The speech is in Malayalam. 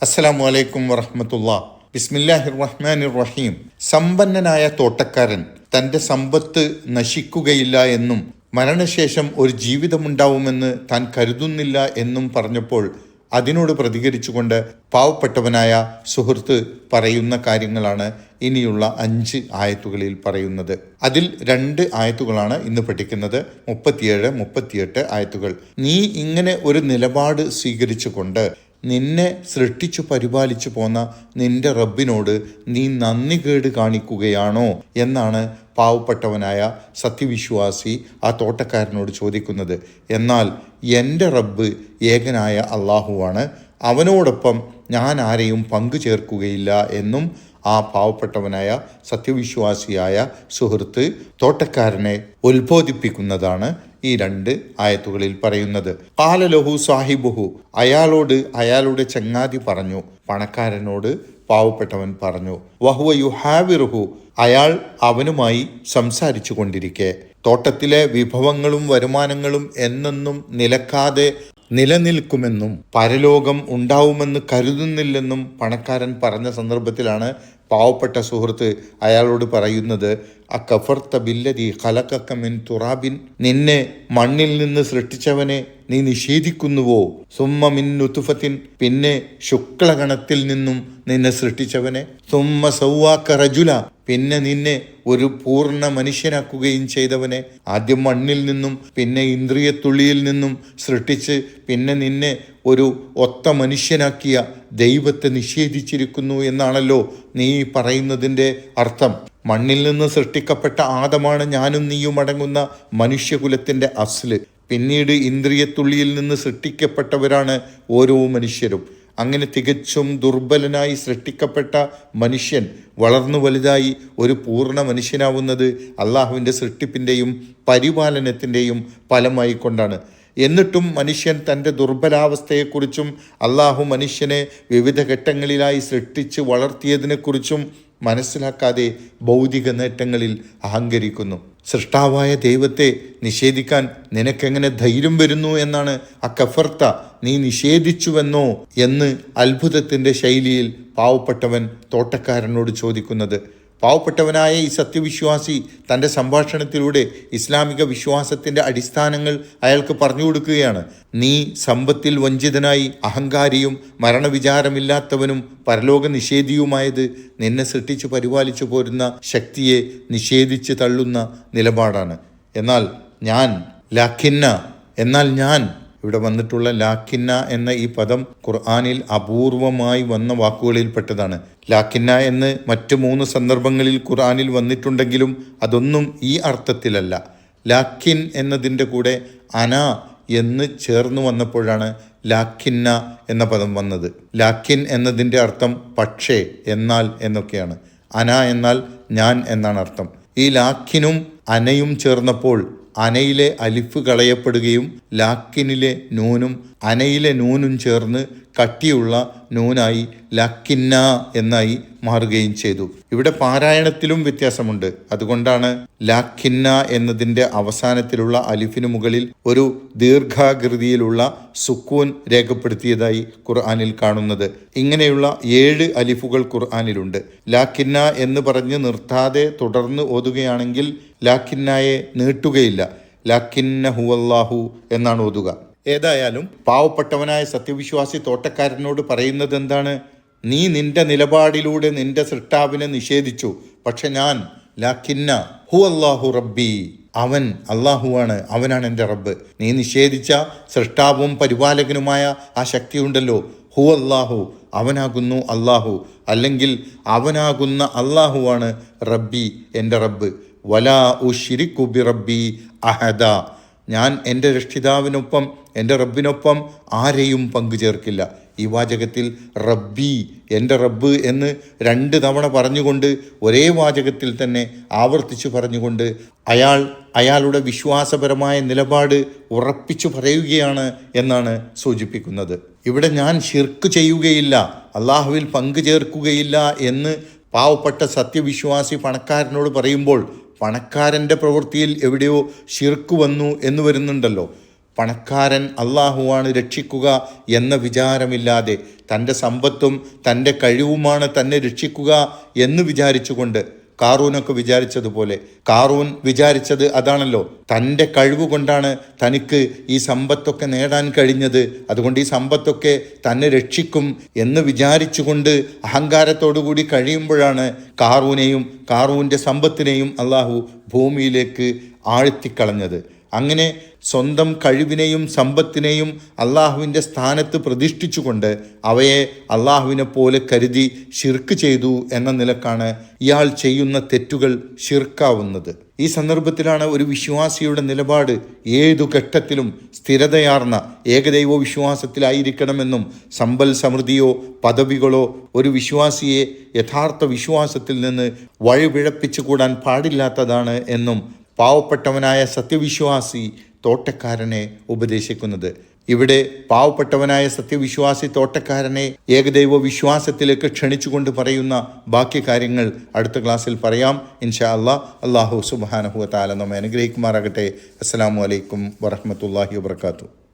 അസ്സലാമു അലൈക്കും വറഹ്മത്തുള്ളാഹി. ബിസ്മില്ലാഹിർ റഹ്മാനിർ റഹീം. സമ്പന്നനായ തോട്ടക്കാരൻ തൻ്റെ സമ്പത്ത് നശിക്കുകയില്ല എന്നും മരണശേഷം ഒരു ജീവിതമുണ്ടാവുമെന്ന് താൻ കരുതുന്നില്ല എന്നും പറഞ്ഞപ്പോൾ അതിനോട് പ്രതികരിച്ചുകൊണ്ട് പാവപ്പെട്ടവനായ സുഹൃത്ത് പറയുന്ന കാര്യങ്ങളാണ് ഇനിയുള്ള 5 ആയത്തുകളിൽ പറയുന്നത്. അതിൽ 2 ആയത്തുകളാണ് ഇന്ന് പഠിക്കുന്നത്. 37, 38 ആയത്തുകൾ. നീ ഇങ്ങനെ ഒരു നിലപാട് സ്വീകരിച്ചുകൊണ്ട് നിന്നെ സൃഷ്ടിച്ചു പരിപാലിച്ചു പോന്ന നിന്റെ റബ്ബിനോട് നീ നന്ദികേട് കാണിക്കുകയാണോ എന്നാണ് പാവപ്പെട്ടവനായ സത്യവിശ്വാസി ആ തോട്ടക്കാരനോട് ചോദിക്കുന്നത്. എന്നാൽ എൻ്റെ റബ്ബ് ഏകനായ അള്ളാഹുവാണ്, അവനോടൊപ്പം ഞാൻ ആരെയും പങ്കു ചേർക്കുകയില്ല എന്നും ആ പാവപ്പെട്ടവനായ സത്യവിശ്വാസിയായ സുഹൃത്ത് തോട്ടക്കാരനെ ഉത്ബോധിപ്പിക്കുന്നതാണ് ഈ 2 ആയത്തുകളിൽ പറയുന്നത്. ഖാല ലഹു സാഹിബുഹു, അയാളോട് അയാളുടെ ചങ്ങാതി പറഞ്ഞു, പണക്കാരനോട് പാവപ്പെട്ടവൻ പറഞ്ഞു. വഹുവ യുഹാവിറുഹു, അയാൾ അവനുമായി സംസാരിച്ചു കൊണ്ടിരിക്കെ. തോട്ടത്തിലെ വിഭവങ്ങളും വരുമാനങ്ങളും എന്നെന്നും നിലക്കാതെ നിലനിൽക്കുമെന്നും പരലോകം ഉണ്ടാവുമെന്ന് കരുതുന്നില്ലെന്നും പണക്കാരൻ പറഞ്ഞ സന്ദർഭത്തിലാണ് പാവപ്പെട്ട സുഹൃത്ത് അയാളോട് പറയുന്നത്, അകഫർത ബില്ലദി ഖലഖക മിൻ തുറാബിൻ, നിന്നെ മണ്ണിൽ നിന്ന് സൃഷ്ടിച്ചവനെ നീ നിഷേധിക്കുന്നുവോ? സുമ്മ മിൻ നുതുഫത്തിൻ, പിന്നെ ശുക്ലഗണത്തിൽ നിന്നും നിന്നെ സൃഷ്ടിച്ചവനെ. സുമ്മ സൗവാക റജുല, പിന്നെ നിന്നെ ഒരു പൂർണ്ണ മനുഷ്യനാക്കുകയും ചെയ്തവനെ. ആദ്യം മണ്ണിൽ നിന്നും പിന്നെ ഇന്ദ്രിയത്തുള്ളിയിൽ നിന്നും സൃഷ്ടിച്ച് പിന്നെ നിന്നെ ഒരു ഒത്ത മനുഷ്യനാക്കിയ ദൈവത്തെ നിഷേധിച്ചിരിക്കുന്നു എന്നാണല്ലോ നീ പറയുന്നതിൻ്റെ അർത്ഥം. മണ്ണിൽ നിന്ന് സൃഷ്ടിക്കപ്പെട്ട ആദമാണ് ഞാനും നീയും അടങ്ങുന്ന മനുഷ്യകുലത്തിൻ്റെ അസ്ല്. പിന്നീട് ഇന്ദ്രിയത്തുള്ളിയിൽ നിന്ന് സൃഷ്ടിക്കപ്പെട്ടവരാണ് ഓരോ മനുഷ്യരും. അങ്ങനെ തികച്ചും ദുർബലനായി സൃഷ്ടിക്കപ്പെട്ട മനുഷ്യൻ വളർന്നു വലുതായി ഒരു പൂർണ്ണ മനുഷ്യനാവുന്നത് അള്ളാഹുവിൻ്റെ സൃഷ്ടിപ്പിൻ്റെയും പരിപാലനത്തിൻ്റെയും ഫലമായി കൊണ്ടാണ്. എന്നിട്ടും മനുഷ്യൻ തൻ്റെ ദുർബലാവസ്ഥയെക്കുറിച്ചും അള്ളാഹു മനുഷ്യനെ വിവിധ ഘട്ടങ്ങളിലായി സൃഷ്ടിച്ച് വളർത്തിയതിനെക്കുറിച്ചും മനസ്സിലാക്കാതെ ഭൗതിക നേട്ടങ്ങളിൽ അഹങ്കരിക്കുന്നു. സൃഷ്ടാവായ ദൈവത്തെ നിഷേധിക്കാൻ നിനക്കെങ്ങനെ ധൈര്യം വരുന്നു എന്നാണ് അകഫർത, നീ നിഷേധിച്ചുവെന്നോ എന്ന് അത്ഭുതത്തിൻ്റെ ശൈലിയിൽ പാവപ്പെട്ടവൻ തോട്ടക്കാരനോട് ചോദിക്കുന്നത്. പാവപ്പെട്ടവനായ ഈ സത്യവിശ്വാസി തൻ്റെ സംഭാഷണത്തിലൂടെ ഇസ്ലാമിക വിശ്വാസത്തിൻ്റെ അടിസ്ഥാനങ്ങൾ അയാൾക്ക് പറഞ്ഞു കൊടുക്കുകയാണ്. നീ സമ്പത്തിൽ വഞ്ചിതനായി അഹങ്കാരിയും മരണവിചാരമില്ലാത്തവനും പരലോക നിഷേധിയുമായത് നിന്നെ സൃഷ്ടിച്ചു പരിപാലിച്ചു പോരുന്ന ശക്തിയെ നിഷേധിച്ച് തള്ളുന്ന നിലപാടാണ്. എന്നാൽ ഞാൻ ഇവിടെ വന്നിട്ടുള്ള ലാക്കിന്ന എന്ന ഈ പദം ഖുർആനിൽ അപൂർവമായി വന്ന വാക്കുകളിൽപ്പെട്ടതാണ്. ലാക്കിന്ന എന്ന് മറ്റ് 3 സന്ദർഭങ്ങളിൽ ഖുർആനിൽ വന്നിട്ടുണ്ടെങ്കിലും അതൊന്നും ഈ അർത്ഥത്തിലല്ല. ലാക്കിൻ എന്നതിൻ്റെ കൂടെ അന എന്ന് ചേർന്ന് വന്നപ്പോഴാണ് ലാക്കിന്ന എന്ന പദം വന്നത്. ലാക്കിൻ എന്നതിൻ്റെ അർത്ഥം പക്ഷേ, എന്നാൽ എന്നൊക്കെയാണ്. അന എന്നാൽ ഞാൻ എന്നാണ് അർത്ഥം. ഈ ലാക്കിനും അനയും ചേർന്നപ്പോൾ അനയിലെ അലിഫ് കളയപ്പെടുകയും ലാക്കിനിലെ നൂനും അനയിലെ നൂനും ചേർന്ന് കട്ടിയുള്ള നൂനായി ലാക്കിന്ന എന്നായി മാറുകയും ചെയ്തു. ഇവിടെ പാരായണത്തിലും വ്യത്യാസമുണ്ട്. അതുകൊണ്ടാണ് ലാക്കിന്ന എന്നതിൻ്റെ അവസാനത്തിലുള്ള അലിഫിന് മുകളിൽ ഒരു ദീർഘാകൃതിയിലുള്ള സുക്കൂൻ രേഖപ്പെടുത്തിയതായി ഖുർആനിൽ കാണുന്നത്. ഇങ്ങനെയുള്ള 7 അലിഫുകൾ ഖുർആനിലുണ്ട്. ലാക്കിന്ന എന്ന് പറഞ്ഞ് നിർത്താതെ തുടർന്ന് ഓതുകയാണെങ്കിൽ ലാക്കിന്നയെ നീട്ടുകയില്ല. ലാക്കിന്ന ഹുവല്ലാഹു എന്നാണ് ഓതുക. ഏതായാലും പാവപ്പെട്ടവനായ സത്യവിശ്വാസി തോട്ടക്കാരനോട് പറയുന്നത് എന്താണ്? നീ നിന്റെ നിലപാടിലൂടെ നിന്റെ സൃഷ്ടാവിനെ നിഷേധിച്ചു. പക്ഷെ ഞാൻ ലാക്കിന്ന ഹുവല്ലാഹു റബ്ബി, അവൻ അള്ളാഹുവാണ്, അവനാണ് എൻ്റെ റബ്ബ്. നീ നിഷേധിച്ച സൃഷ്ടാവും പരിപാലകനുമായ ആ ശക്തിയുണ്ടല്ലോ, ഹുവല്ലാഹു, അവനാകുന്നു അള്ളാഹു, അല്ലെങ്കിൽ അവനാകുന്ന അള്ളാഹുവാണ് റബ്ബി, എൻ്റെ റബ്ബ്. വലാ ഉശ്രികു ബി റബ്ബി അഹദ, ഞാൻ എൻ്റെ രക്ഷിതാവിനൊപ്പം എൻ്റെ റബ്ബിനൊപ്പം ആരെയും പങ്കുചേർക്കില്ല. ഈ വാചകത്തിൽ റബ്ബി, എൻ്റെ റബ്ബ് എന്ന് 2 തവണ പറഞ്ഞുകൊണ്ട് ഒരേ വാചകത്തിൽ തന്നെ ആവർത്തിച്ചു പറഞ്ഞുകൊണ്ട് അയാളുടെ വിശ്വാസപരമായ നിലപാട് ഉറപ്പിച്ചു പറയുകയാണ് എന്നാണ് സൂചിപ്പിക്കുന്നത്. ഇവിടെ ഞാൻ ശിർക്ക് ചെയ്യുകയില്ല, അള്ളാഹുവിൽ പങ്കു ചേർക്കുകയില്ല എന്ന് പാവപ്പെട്ട സത്യവിശ്വാസി പണക്കാരനോട് പറയുമ്പോൾ പണക്കാരൻ്റെ പ്രവൃത്തിയിൽ എവിടെയോ ശിർക്ക് വന്നു എന്ന് വരുന്നുണ്ടല്ലോ. പണക്കാരൻ അള്ളാഹുവാണ് രക്ഷിക്കുക എന്ന വിചാരമില്ലാതെ തൻ്റെ സമ്പത്തും തൻ്റെ കഴിവുമാണ് തന്നെ രക്ഷിക്കുക എന്ന് വിചാരിച്ചുകൊണ്ട് കാറൂനൊക്കെ വിചാരിച്ചതുപോലെ കാറൂൻ വിചാരിച്ചത് അതാണല്ലോ, തൻ്റെ കഴിവ് കൊണ്ടാണ് തനിക്ക് ഈ സമ്പത്തൊക്കെ നേടാൻ കഴിഞ്ഞത്, അതുകൊണ്ട് ഈ സമ്പത്തൊക്കെ തന്നെ രക്ഷിക്കും എന്ന് വിചാരിച്ചുകൊണ്ട് അഹങ്കാരത്തോടുകൂടി കഴിയുമ്പോഴാണ് കാറൂനെയും കാറൂൻ്റെ സമ്പത്തിനെയും അള്ളാഹു ഭൂമിയിലേക്ക് ആഴ്ത്തിക്കളഞ്ഞത്. അങ്ങനെ സ്വന്തം കഴിവിനെയും സമ്പത്തിനെയും അള്ളാഹുവിൻ്റെ സ്ഥാനത്ത് പ്രതിഷ്ഠിച്ചുകൊണ്ട് അവയെ അള്ളാഹുവിനെ പോലെ കരുതി ഷിർക്ക് ചെയ്തു എന്ന നിലക്കാണ് ഇയാൾ ചെയ്യുന്ന തെറ്റുകൾ ഷിർക്കാവുന്നത്. ഈ സന്ദർഭത്തിലാണ് ഒരു വിശ്വാസിയുടെ നിലപാട് ഏതു ഘട്ടത്തിലും സ്ഥിരതയാർന്ന ഏകദൈവ വിശ്വാസത്തിലായിരിക്കണമെന്നും സമ്പൽ സമൃദ്ധിയോ പദവികളോ ഒരു വിശ്വാസിയെ യഥാർത്ഥ വിശ്വാസത്തിൽ നിന്ന് വഴിപിഴപ്പിച്ചു കൂടാൻ പാടില്ലാത്തതാണ് എന്നും പാവപ്പെട്ടവനായ സത്യവിശ്വാസി തോട്ടക്കാരനെ ഉപദേശിക്കുന്നത്. ഇവിടെ പാവപ്പെട്ടവനായ സത്യവിശ്വാസി തോട്ടക്കാരനെ ഏകദൈവ വിശ്വാസത്തിലേക്ക് ക്ഷണിച്ചുകൊണ്ട് പറയുന്ന ബാക്കി കാര്യങ്ങൾ അടുത്ത ക്ലാസ്സിൽ പറയാം ഇൻഷാ അല്ലാഹ്. അല്ലാഹു സുബ്ഹാനഹു വ തആല നമ്മെ അനുഗ്രഹിക്കുമാറാകട്ടെ. അസ്സലാമു അലൈക്കും വറഹ്മത്തുള്ളാഹി വബറകാതുഹു.